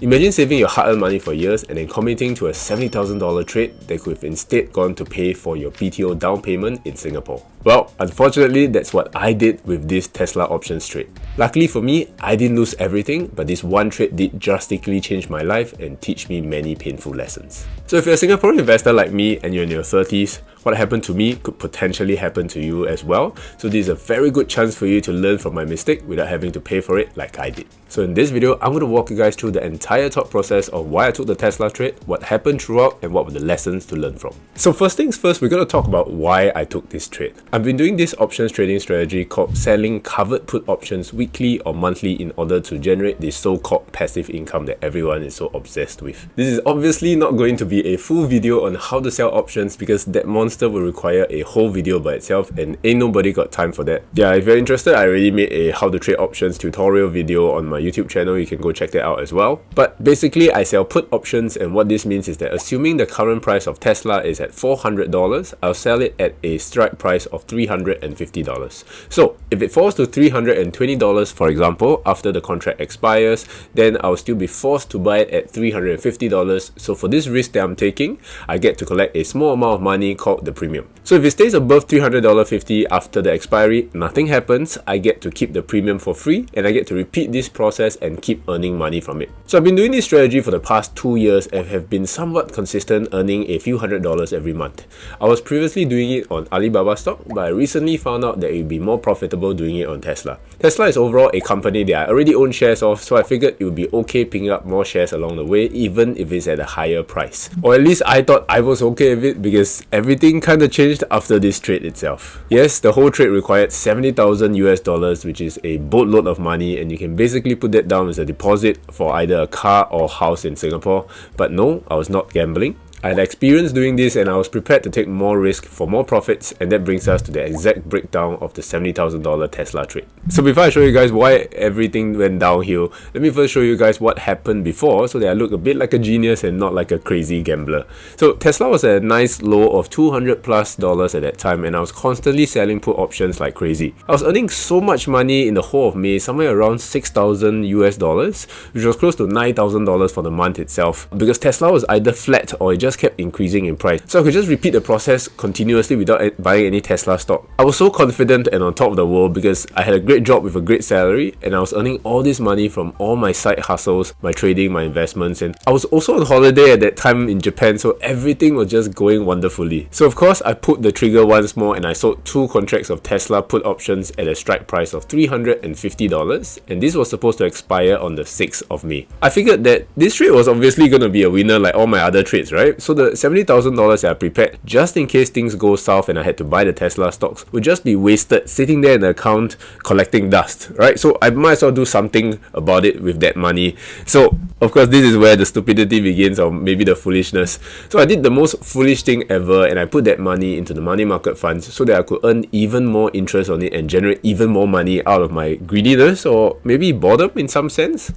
Imagine saving your hard-earned money for years and then committing to a $70,000 trade that could have instead gone to pay for your BTO down payment in Singapore. Well, unfortunately, that's what I did with this Tesla options trade. Luckily for me, I didn't lose everything, but this one trade did drastically change my life and teach me many painful lessons. So if you're a Singaporean investor like me and you're in your 30s, what happened to me could potentially happen to you as well. So this is a very good chance for you to learn from my mistake without having to pay for it like I did. So in this video, I'm going to walk you guys through the entire thought process of why I took the Tesla trade, what happened throughout, and what were the lessons to learn from. So first things first, we're going to talk about why I took this trade. I've been doing this options trading strategy called selling covered put options weekly or monthly in order to generate this so-called passive income that everyone is so obsessed with. This is obviously not going to be a full video on how to sell options because that monster will require a whole video by itself and ain't nobody got time for that. Yeah, if you're interested, I already made a how to trade options tutorial video on my YouTube channel. You can go check that out as well. But basically, I sell put options, and what this means is that assuming the current price of Tesla is at $400, I'll sell it at a strike price of $350. So if it falls to $320, for example, after the contract expires, then I'll still be forced to buy it at $350. So for this risk that I'm taking, I get to collect a small amount of money called the premium. So if it stays above $300.50 after the expiry, nothing happens. I get to keep the premium for free, and I get to repeat this process and keep earning money from it. So I've been doing this strategy for the past 2 years and have been somewhat consistent, earning a few $100s every month. I was previously doing it on Alibaba stock, but I recently found out that it would be more profitable doing it on Tesla. Tesla is overall a company that I already own shares of, so I figured it would be okay picking up more shares along the way, even if it's at a higher price. Or at least I thought I was okay with it because everything kind of changed after this trade itself. Yes, the whole trade required $70,000, which is a boatload of money, and you can basically put that down as a deposit for either a car or house in Singapore. But no, I was not gambling. I had experience doing this and I was prepared to take more risk for more profits, and that brings us to the exact breakdown of the $70,000 Tesla trade. So before I show you guys why everything went downhill, let me first show you guys what happened before so that I look a bit like a genius and not like a crazy gambler. So Tesla was at a nice low of $200+ at that time, and I was constantly selling put options like crazy. I was earning so much money in the whole of May, somewhere around $6,000, which was close to $9,000 for the month itself, because Tesla was either flat or it just kept increasing in price. So I could just repeat the process continuously without buying any Tesla stock. I was so confident and on top of the world because I had a great job with a great salary, and I was earning all this money from all my side hustles, my trading, my investments, and I was also on holiday at that time in Japan, so everything was just going wonderfully. So of course I pulled the trigger once more and I sold 2 contracts of Tesla put options at a strike price of $350, and this was supposed to expire on the 6th of May. I figured that this trade was obviously going to be a winner like all my other trades, right? So the $70,000 that I prepared just in case things go south and I had to buy the Tesla stocks would just be wasted sitting there in the account collecting dust, right? So I might as well do something about it with that money. So of course this is where the stupidity begins, or maybe the foolishness. So I did the most foolish thing ever, and I put that money into the money market funds so that I could earn even more interest on it and generate even more money out of my greediness, or maybe boredom in some sense.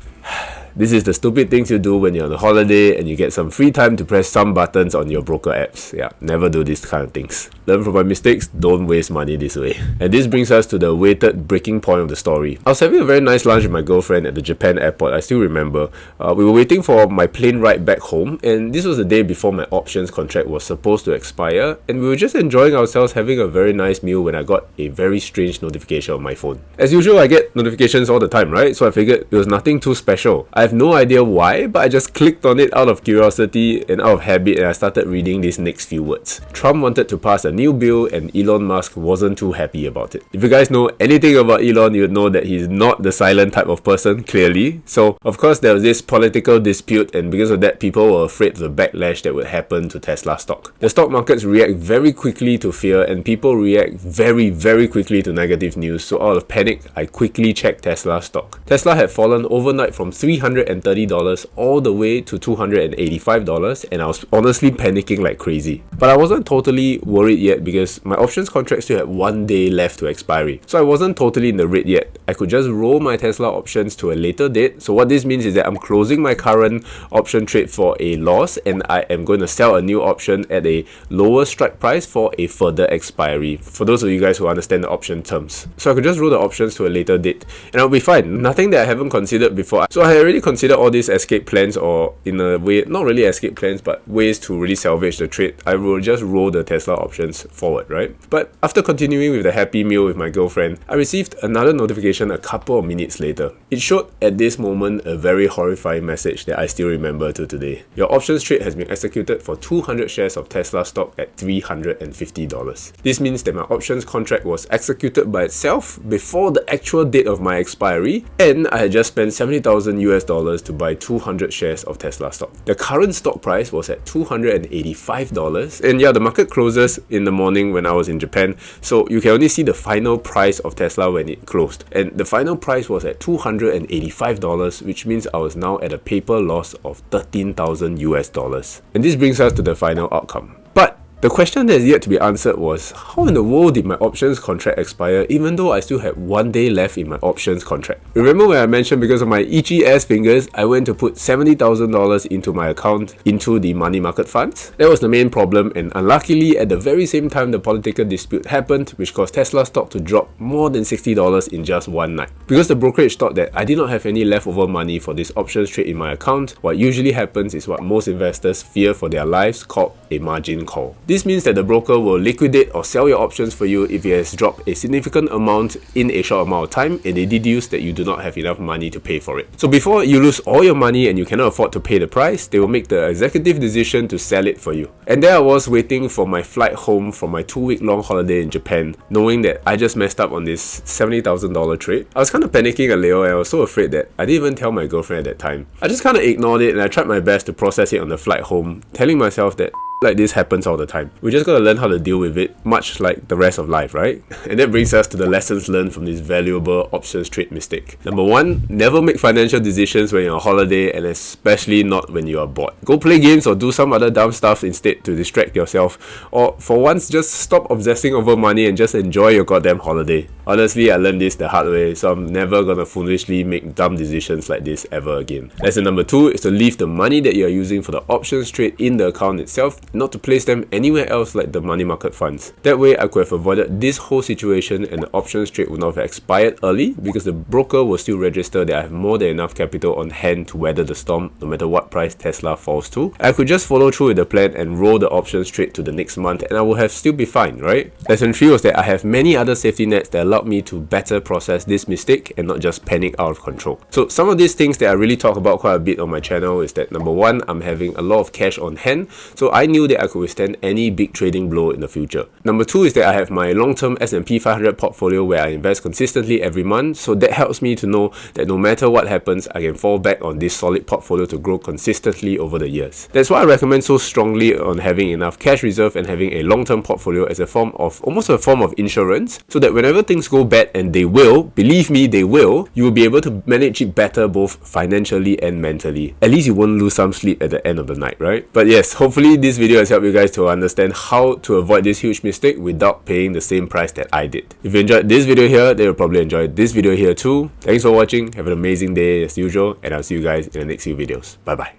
This is the stupid things you do when you're on a holiday and you get some free time to press some buttons on your broker apps. Yeah, never do these kind of things. Learn from my mistakes, don't waste money this way. And this brings us to the awaited breaking point of the story. I was having a very nice lunch with my girlfriend at the Japan airport, I still remember. We were waiting for my plane ride back home, and this was the day before my options contract was supposed to expire, and we were just enjoying ourselves having a very nice meal when I got a very strange notification on my phone. As usual, I get notifications all the time, right? So I figured it was nothing too special. I have no idea why, but I just clicked on it out of curiosity and out of habit, and I started reading these next few words. Trump wanted to pass a new bill and Elon Musk wasn't too happy about it. If you guys know anything about Elon, you would know that he's not the silent type of person, clearly. So of course there was this political dispute, and because of that people were afraid of the backlash that would happen to Tesla stock. The stock markets react very quickly to fear, and people react very quickly to negative news. So out of panic, I quickly checked Tesla stock. Tesla had fallen overnight from $330 all the way to $285, and I was honestly panicking like crazy. But I wasn't totally worried yet because my options contract still had 1 day left to expiry. So I wasn't totally in the red yet. I could just roll my Tesla options to a later date. So what this means is that I'm closing my current option trade for a loss, and I am going to sell a new option at a lower strike price for a further expiry, for those of you guys who understand the option terms. So I could just roll the options to a later date and I'll be fine. Nothing that I haven't considered before. So I had already really consider all these escape plans, or in a way, not really escape plans, but ways to really salvage the trade, I will just roll the Tesla options forward, right? But after continuing with the happy meal with my girlfriend, I received another notification a couple of minutes later. It showed at this moment a very horrifying message that I still remember to today. Your options trade has been executed for 200 shares of Tesla stock at $350. This means that my options contract was executed by itself before the actual date of my expiry, and I had just spent $70,000 to buy 200 shares of Tesla stock. The current stock price was at $285, and yeah, the market closes in the morning when I was in Japan, so you can only see the final price of Tesla when it closed, and the final price was at $285, which means I was now at a paper loss of $13,000. And this brings us to the final outcome. But the question that is yet to be answered was, how in the world did my options contract expire even though I still had 1 day left in my options contract? Remember when I mentioned because of my itchy ass fingers, I went to put $70,000 into my account into the money market funds? That was the main problem, and unluckily at the very same time the political dispute happened, which caused Tesla stock to drop more than $60 in just one night. Because the brokerage thought that I did not have any leftover money for this options trade in my account, what usually happens is what most investors fear for their lives, called a margin call. This means that the broker will liquidate or sell your options for you if it has dropped a significant amount in a short amount of time and they deduce that you do not have enough money to pay for it. So before you lose all your money and you cannot afford to pay the price, they will make the executive decision to sell it for you. And there I was waiting for my flight home from my 2-week-long holiday in Japan, knowing that I just messed up on this $70,000 trade. I was kind of panicking a little, and I was so afraid that I didn't even tell my girlfriend at that time. I just kind of ignored it and I tried my best to process it on the flight home, telling myself that like this happens all the time. We just gotta learn how to deal with it, much like the rest of life, right? And that brings us to the lessons learned from this valuable options trade mistake. Number one, never make financial decisions when you're on holiday, and especially not when you are bored. Go play games or do some other dumb stuff instead to distract yourself, or for once just stop obsessing over money and just enjoy your goddamn holiday. Honestly, I learned this the hard way, so I'm never gonna foolishly make dumb decisions like this ever again. Lesson number two is to leave the money that you're using for the options trade in the account itself, not to place them anywhere else like the money market funds. That way I could have avoided this whole situation and the options trade would not have expired early, because the broker will still register that I have more than enough capital on hand to weather the storm no matter what price Tesla falls to. I could just follow through with the plan and roll the options trade to the next month and I would have still be fine, right? Lesson 3 was that I have many other safety nets that allowed me to better process this mistake and not just panic out of control. So some of these things that I really talk about quite a bit on my channel is that number one, I'm having a lot of cash on hand, so I knew that I could withstand any big trading blow in the future. Number two is that I have my long-term S&P 500 portfolio where I invest consistently every month, so that helps me to know that no matter what happens, I can fall back on this solid portfolio to grow consistently over the years. That's why I recommend so strongly on having enough cash reserve and having a long-term portfolio as a form of, almost a form of insurance, so that whenever things go bad, and they will, believe me, they will, you will be able to manage it better both financially and mentally. At least you won't lose some sleep at the end of the night, right? But yes, hopefully this video has helped you guys to understand how to avoid this huge mistake without paying the same price that I did. If you enjoyed this video here, then you'll probably enjoy this video here too. Thanks for watching, have an amazing day as usual, and I'll see you guys in the next few videos. Bye bye.